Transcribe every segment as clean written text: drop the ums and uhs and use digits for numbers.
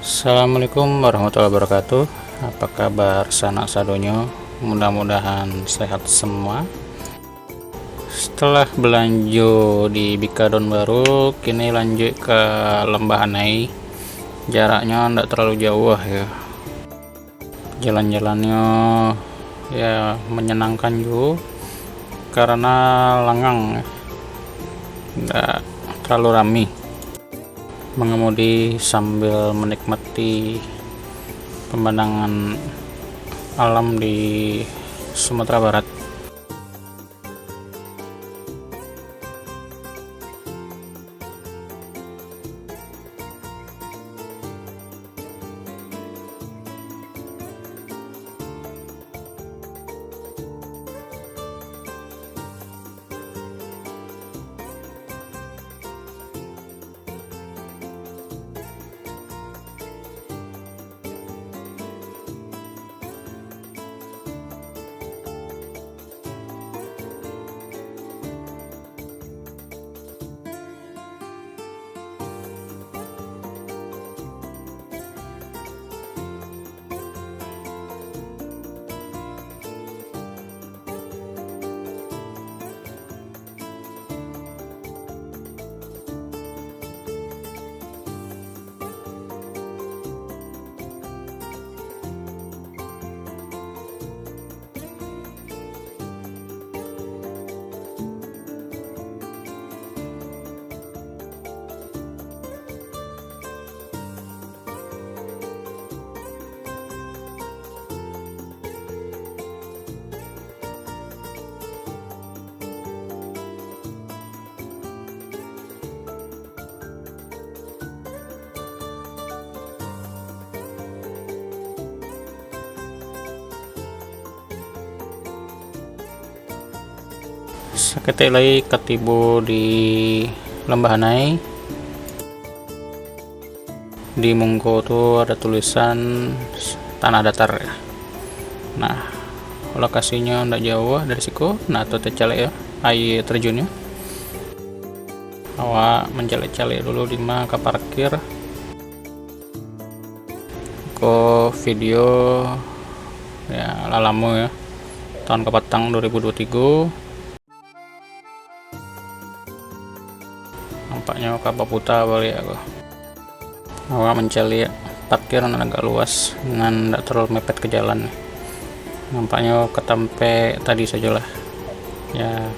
Assalamualaikum warahmatullahi wabarakatuh. Apa kabar sanak sadonyo? Mudah-mudahan sehat semua. Setelah belanja di Bikadon baru, kini lanjut ke Lembah Anai. Jaraknya tidak terlalu jauh ya. Jalan-jalannya ya menyenangkan juga karena lengang, tidak terlalu ramai. Mengemudi sambil menikmati pemandangan alam di Sumatera Barat. Seketik lagi ketibu di Lembah Anai. Di Mungko tuh ada tulisan tanah datar ya. Nah, lokasinya tidak jauh dari siku. Nah, tuh tercalek ya air terjunnya. Awak mencalek-calek dulu di mana ke parkir. Ke video ya lalamu ya. Tahun kepatang 2023. Nampaknya kapal putar balik aku. Awak mencari parkir yang agak luas dengan tidak terlalu mepet ke jalan. Nampaknya ketampe tadi sajalah ya.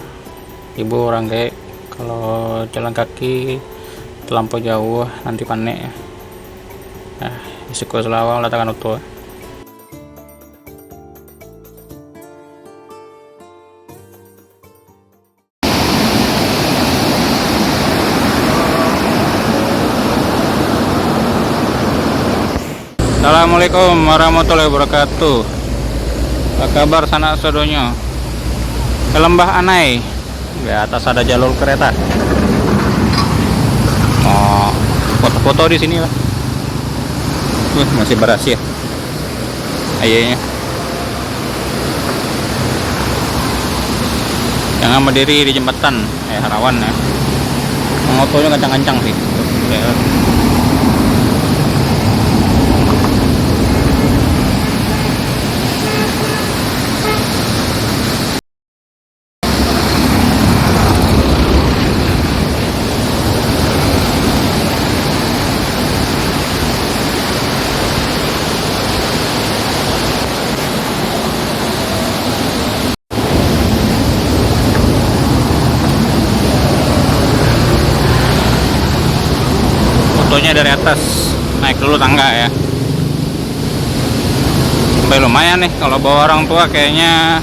Ibu orang kayak kalau jalan kaki terlampau jauh nanti panik ya. Nah, risiko selawang letakkan utuh. Assalamualaikum warahmatullahi wabarakatuh. Apa kabar sanak saudonyo? Ke Lembah Anai. Di atas ada jalur kereta. Oh, foto-foto di sini lah. Masih berhasil. Ayahnya. Jangan berdiri di jembatan, rawan ya. Motornya kencang-kencang sih. Ya. Fotonya dari atas, naik dulu tangga ya. Sampai lumayan nih, kalau bawa orang tua kayaknya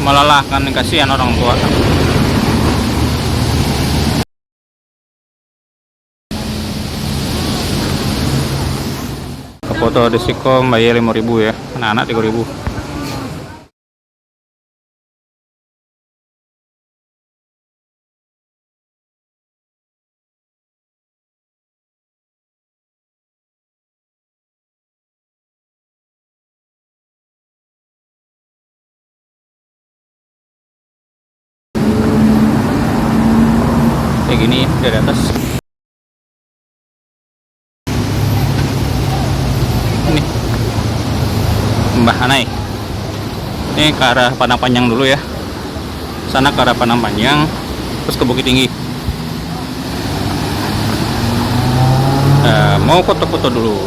melelahkan, kasihan orang tua. Ke foto di Sikom bayar 5.000 ya, anak-anak 3.000. Kayak gini dari atas. Mbah Anai. Ini ke arah Padang Panjang dulu ya, sana ke arah Padang Panjang terus ke Bukit Tinggi. Mau foto-foto dulu.